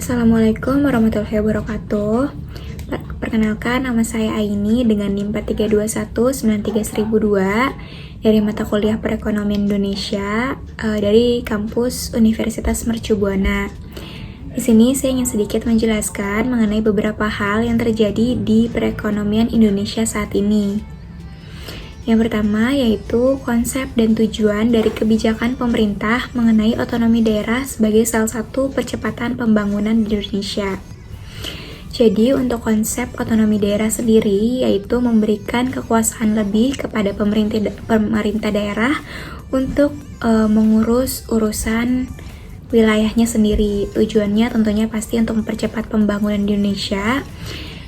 Assalamualaikum warahmatullahi wabarakatuh. Perkenalkan, nama saya Aini dengan NIM 4321931002 dari mata kuliah Perekonomian Indonesia dari kampus Universitas Mercu Buana. Di sini saya ingin sedikit menjelaskan mengenai beberapa hal yang terjadi di perekonomian Indonesia saat ini. Yang pertama yaitu konsep dan tujuan dari kebijakan pemerintah mengenai otonomi daerah sebagai salah satu percepatan pembangunan di Indonesia. Jadi untuk konsep otonomi daerah sendiri yaitu memberikan kekuasaan lebih kepada pemerintah daerah untuk mengurus urusan wilayahnya sendiri. Tujuannya tentunya pasti untuk mempercepat pembangunan di Indonesia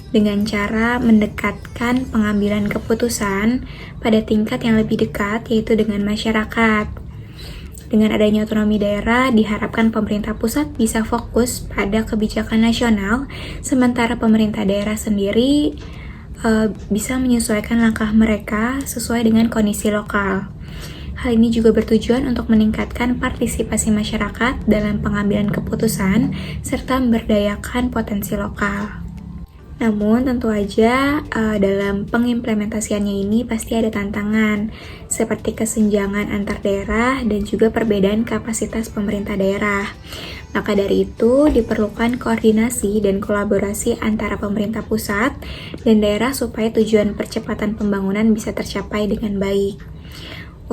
dengan cara mendekatkan pengambilan keputusan pada tingkat yang lebih dekat, yaitu dengan masyarakat. Dengan adanya otonomi daerah, diharapkan pemerintah pusat bisa fokus pada kebijakan nasional, sementara pemerintah daerah sendiri bisa menyesuaikan langkah mereka sesuai dengan kondisi lokal. Hal ini juga bertujuan untuk meningkatkan partisipasi masyarakat dalam pengambilan keputusan, serta memberdayakan potensi lokal. Namun tentu aja dalam pengimplementasiannya ini pasti ada tantangan seperti kesenjangan antar daerah dan juga perbedaan kapasitas pemerintah daerah. Maka dari itu diperlukan koordinasi dan kolaborasi antara pemerintah pusat dan daerah supaya tujuan percepatan pembangunan bisa tercapai dengan baik.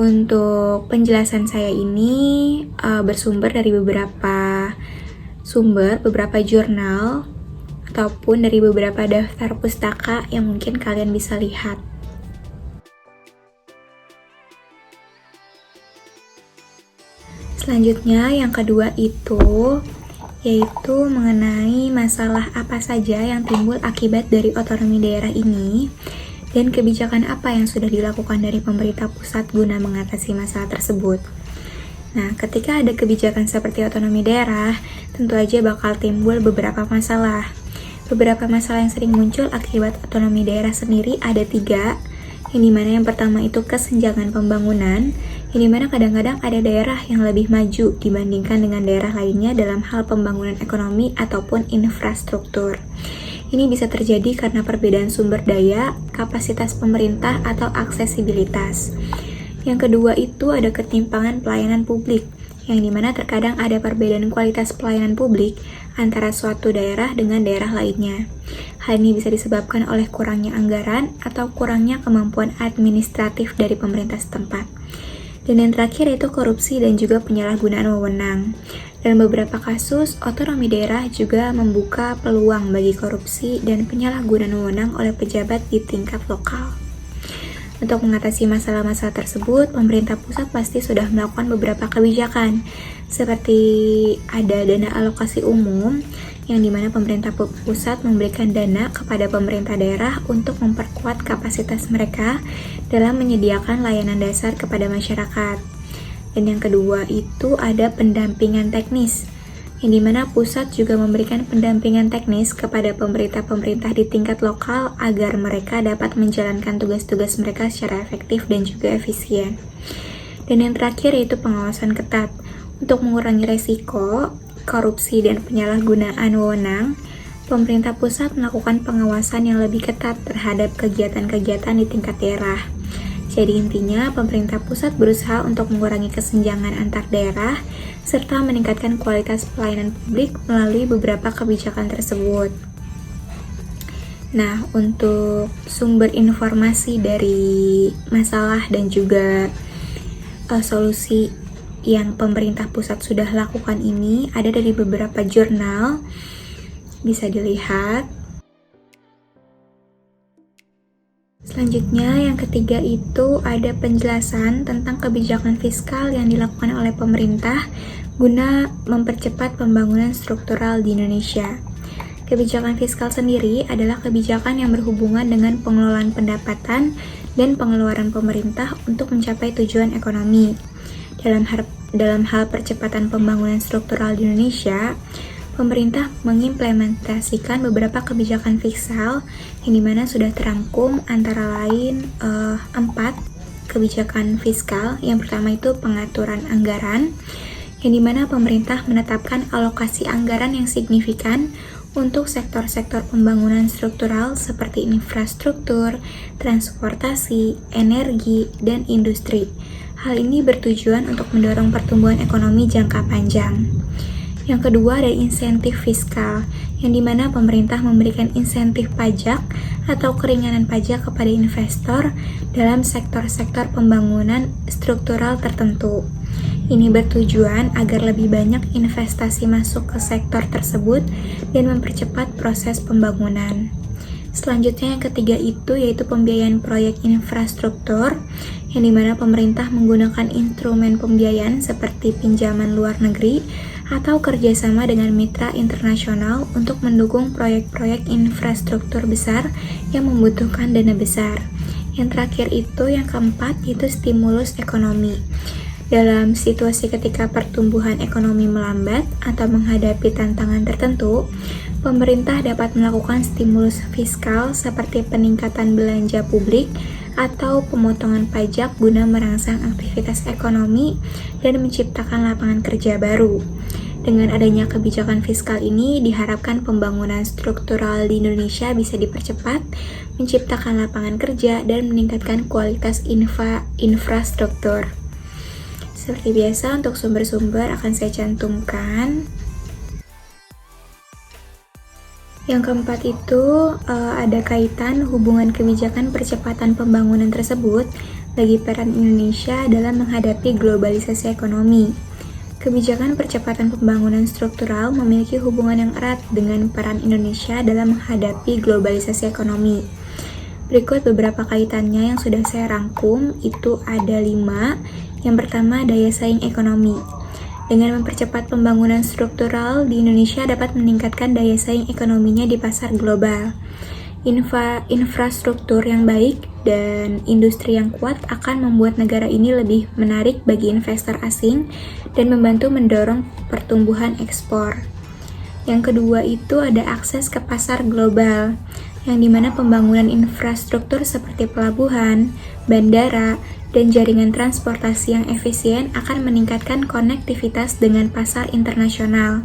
Untuk penjelasan saya ini bersumber dari beberapa jurnal ataupun dari beberapa daftar pustaka yang mungkin kalian bisa lihat. Selanjutnya yang kedua yaitu mengenai masalah apa saja yang timbul akibat dari otonomi daerah ini dan kebijakan apa yang sudah dilakukan dari pemerintah pusat guna mengatasi masalah tersebut. Nah, ketika ada kebijakan seperti otonomi daerah, tentu aja bakal timbul beberapa masalah. Beberapa masalah yang sering muncul akibat otonomi daerah sendiri ada 3, yang dimana yang pertama itu kesenjangan pembangunan, yang dimana kadang-kadang ada daerah yang lebih maju dibandingkan dengan daerah lainnya dalam hal pembangunan ekonomi ataupun infrastruktur. Ini bisa terjadi karena perbedaan sumber daya, kapasitas pemerintah, atau aksesibilitas. Yang kedua itu ada ketimpangan pelayanan publik, yang dimana terkadang ada perbedaan kualitas pelayanan publik antara suatu daerah dengan daerah lainnya. Hal ini bisa disebabkan oleh kurangnya anggaran atau kurangnya kemampuan administratif dari pemerintah setempat. Dan yang terakhir itu korupsi dan juga penyalahgunaan wewenang. Dalam beberapa kasus, otonomi daerah juga membuka peluang bagi korupsi dan penyalahgunaan wewenang oleh pejabat di tingkat lokal. Untuk mengatasi masalah-masalah tersebut, pemerintah pusat pasti sudah melakukan beberapa kebijakan, seperti ada dana alokasi umum, yang dimana pemerintah pusat memberikan dana kepada pemerintah daerah untuk memperkuat kapasitas mereka dalam menyediakan layanan dasar kepada masyarakat. Dan yang kedua itu ada pendampingan teknis, yang dimana pusat juga memberikan pendampingan teknis kepada pemerintah-pemerintah di tingkat lokal agar mereka dapat menjalankan tugas-tugas mereka secara efektif dan juga efisien. Dan yang terakhir yaitu pengawasan ketat. Untuk mengurangi resiko, korupsi, dan penyalahgunaan wewenang, pemerintah pusat melakukan pengawasan yang lebih ketat terhadap kegiatan-kegiatan di tingkat daerah. Jadi intinya, pemerintah pusat berusaha untuk mengurangi kesenjangan antar daerah serta meningkatkan kualitas pelayanan publik melalui beberapa kebijakan tersebut. Nah, untuk sumber informasi dari masalah dan juga solusi yang pemerintah pusat sudah lakukan ini ada dari beberapa jurnal, bisa dilihat. Selanjutnya, yang ketiga itu ada penjelasan tentang kebijakan fiskal yang dilakukan oleh pemerintah guna mempercepat pembangunan struktural di Indonesia. Kebijakan fiskal sendiri adalah kebijakan yang berhubungan dengan pengelolaan pendapatan dan pengeluaran pemerintah untuk mencapai tujuan ekonomi. Dalam hal percepatan pembangunan struktural di Indonesia, pemerintah mengimplementasikan beberapa kebijakan fiskal yang dimana sudah terangkum antara lain 4 kebijakan fiskal. Yang pertama itu pengaturan anggaran, yang dimana pemerintah menetapkan alokasi anggaran yang signifikan untuk sektor-sektor pembangunan struktural seperti infrastruktur, transportasi, energi, dan industri. Hal ini bertujuan untuk mendorong pertumbuhan ekonomi jangka panjang. Yang kedua ada insentif fiskal, yang dimana pemerintah memberikan insentif pajak atau keringanan pajak kepada investor dalam sektor-sektor pembangunan struktural tertentu. Ini bertujuan agar lebih banyak investasi masuk ke sektor tersebut dan mempercepat proses pembangunan. Selanjutnya yang ketiga itu yaitu pembiayaan proyek infrastruktur, yang dimana pemerintah menggunakan instrumen pembiayaan seperti pinjaman luar negeri atau kerjasama dengan mitra internasional untuk mendukung proyek-proyek infrastruktur besar yang membutuhkan dana besar. Yang terakhir itu yang keempat yaitu stimulus ekonomi. Dalam situasi ketika pertumbuhan ekonomi melambat atau menghadapi tantangan tertentu, pemerintah dapat melakukan stimulus fiskal seperti peningkatan belanja publik atau pemotongan pajak guna merangsang aktivitas ekonomi dan menciptakan lapangan kerja baru. Dengan adanya kebijakan fiskal ini, diharapkan pembangunan struktural di Indonesia bisa dipercepat, menciptakan lapangan kerja, dan meningkatkan kualitas infrastruktur. Seperti biasa, untuk sumber-sumber akan saya cantumkan. Yang keempat itu ada kaitan hubungan kebijakan percepatan pembangunan tersebut bagi peran Indonesia dalam menghadapi globalisasi ekonomi. Kebijakan percepatan pembangunan struktural memiliki hubungan yang erat dengan peran Indonesia dalam menghadapi globalisasi ekonomi. Berikut beberapa kaitannya yang sudah saya rangkum, itu ada 5. Yang pertama, daya saing ekonomi. Dengan mempercepat pembangunan struktural di Indonesia dapat meningkatkan daya saing ekonominya di pasar global. Infrastruktur yang baik dan industri yang kuat akan membuat negara ini lebih menarik bagi investor asing dan membantu mendorong pertumbuhan ekspor. Yang kedua itu ada akses ke pasar global, yang dimana pembangunan infrastruktur seperti pelabuhan, bandara, dan jaringan transportasi yang efisien akan meningkatkan konektivitas dengan pasar internasional.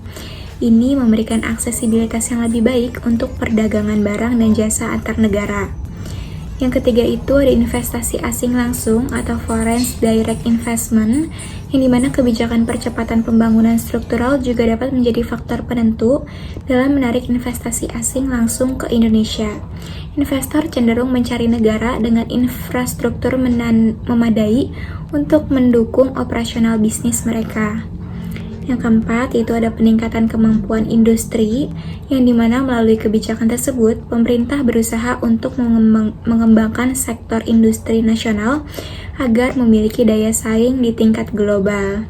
Ini memberikan aksesibilitas yang lebih baik untuk perdagangan barang dan jasa antar negara. Yang ketiga itu ada investasi asing langsung atau foreign direct investment, yang dimana kebijakan percepatan pembangunan struktural juga dapat menjadi faktor penentu dalam menarik investasi asing langsung ke Indonesia. Investor cenderung mencari negara dengan infrastruktur memadai untuk mendukung operasional bisnis mereka. Yang keempat, itu ada peningkatan kemampuan industri, yang dimana melalui kebijakan tersebut, pemerintah berusaha untuk mengembangkan sektor industri nasional agar memiliki daya saing di tingkat global.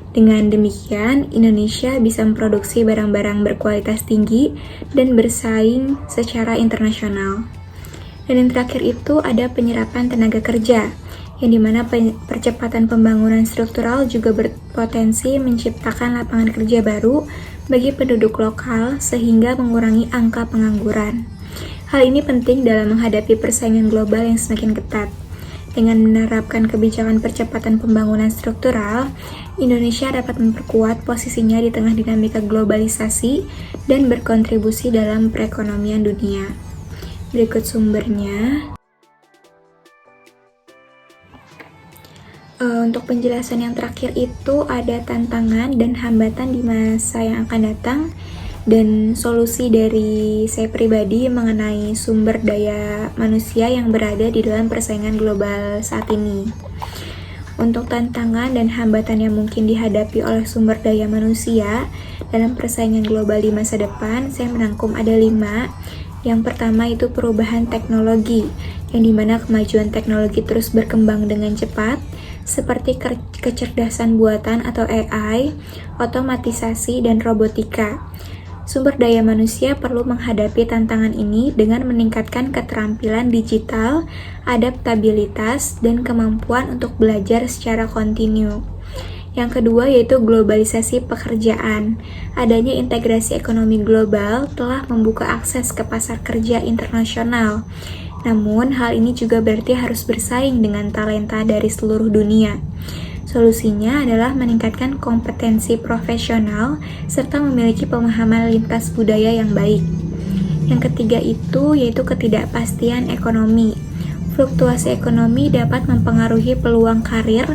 Dengan demikian, Indonesia bisa memproduksi barang-barang berkualitas tinggi dan bersaing secara internasional. Dan yang terakhir itu ada penyerapan tenaga kerja, yang dimana percepatan pembangunan struktural juga berpotensi menciptakan lapangan kerja baru bagi penduduk lokal sehingga mengurangi angka pengangguran. Hal ini penting dalam menghadapi persaingan global yang semakin ketat. Dengan menerapkan kebijakan percepatan pembangunan struktural, Indonesia dapat memperkuat posisinya di tengah dinamika globalisasi dan berkontribusi dalam perekonomian dunia. Berikut sumbernya. Untuk penjelasan yang terakhir itu ada tantangan dan hambatan di masa yang akan datang dan solusi dari saya pribadi mengenai sumber daya manusia yang berada di dalam persaingan global saat ini. Untuk tantangan dan hambatan yang mungkin dihadapi oleh sumber daya manusia dalam persaingan global di masa depan, saya merangkum ada 5. Yang pertama itu perubahan teknologi, yang dimana kemajuan teknologi terus berkembang dengan cepat, seperti kecerdasan buatan atau AI, otomatisasi, dan robotika. Sumber daya manusia perlu menghadapi tantangan ini dengan meningkatkan keterampilan digital, adaptabilitas, dan kemampuan untuk belajar secara kontinu. Yang kedua yaitu globalisasi pekerjaan. Adanya integrasi ekonomi global telah membuka akses ke pasar kerja internasional. Namun, hal ini juga berarti harus bersaing dengan talenta dari seluruh dunia. Solusinya adalah meningkatkan kompetensi profesional serta memiliki pemahaman lintas budaya yang baik. Yang ketiga itu yaitu ketidakpastian ekonomi. Fluktuasi ekonomi dapat mempengaruhi peluang karir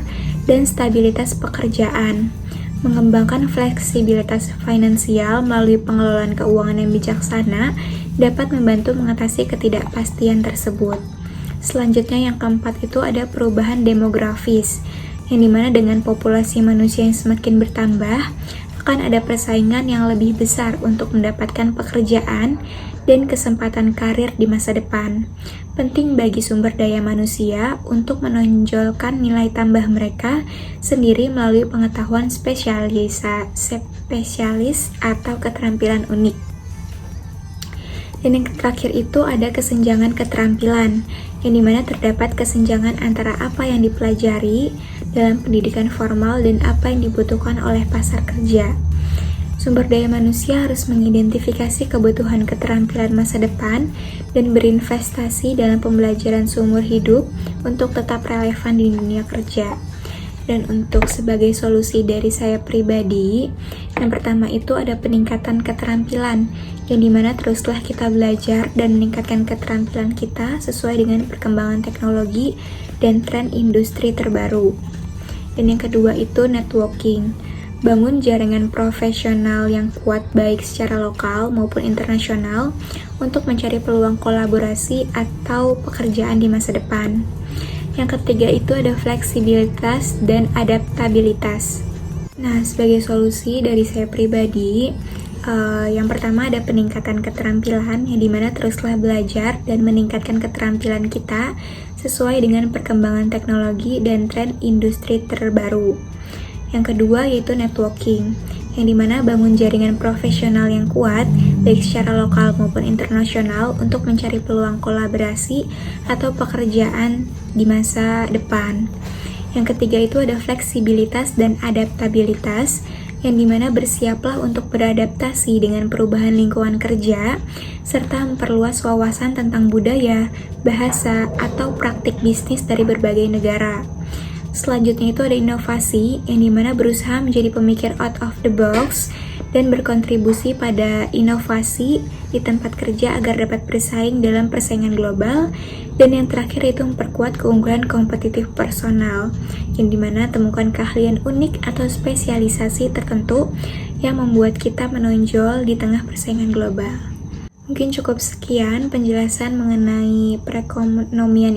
dan stabilitas pekerjaan. Mengembangkan fleksibilitas finansial melalui pengelolaan keuangan yang bijaksana dapat membantu mengatasi ketidakpastian tersebut. Selanjutnya yang keempat itu ada perubahan demografis, yang dimana dengan populasi manusia yang semakin bertambah, akan ada persaingan yang lebih besar untuk mendapatkan pekerjaan dan kesempatan karir di masa depan. Penting bagi sumber daya manusia untuk menonjolkan nilai tambah mereka sendiri melalui pengetahuan spesialis atau keterampilan unik. Dan yang terakhir itu ada kesenjangan keterampilan, yang dimana terdapat kesenjangan antara apa yang dipelajari dalam pendidikan formal dan apa yang dibutuhkan oleh pasar kerja. Sumber daya manusia harus mengidentifikasi kebutuhan keterampilan masa depan dan berinvestasi dalam pembelajaran seumur hidup untuk tetap relevan di dunia kerja. Dan untuk sebagai solusi dari saya pribadi, yang pertama itu ada peningkatan keterampilan, yang dimana teruslah kita belajar dan meningkatkan keterampilan kita sesuai dengan perkembangan teknologi dan tren industri terbaru. Dan yang kedua itu networking. Bangun jaringan profesional yang kuat baik secara lokal maupun internasional untuk mencari peluang kolaborasi atau pekerjaan di masa depan. Yang ketiga itu ada fleksibilitas dan adaptabilitas. Nah, sebagai solusi dari saya pribadi, yang pertama ada peningkatan keterampilan, yang dimana teruslah belajar dan meningkatkan keterampilan kita sesuai dengan perkembangan teknologi dan tren industri terbaru. Yang kedua yaitu networking, yang dimana bangun jaringan profesional yang kuat, baik secara lokal maupun internasional untuk mencari peluang kolaborasi atau pekerjaan di masa depan. Yang ketiga itu ada fleksibilitas dan adaptabilitas, yang dimana bersiaplah untuk beradaptasi dengan perubahan lingkungan kerja, serta memperluas wawasan tentang budaya, bahasa, atau praktik bisnis dari berbagai negara. Selanjutnya itu ada inovasi, yang dimana berusaha menjadi pemikir out of the box dan berkontribusi pada inovasi di tempat kerja agar dapat bersaing dalam persaingan global. Dan yang terakhir itu memperkuat keunggulan kompetitif personal, yang dimana temukan keahlian unik atau spesialisasi tertentu yang membuat kita menonjol di tengah persaingan global. Mungkin cukup sekian penjelasan mengenai perekonomian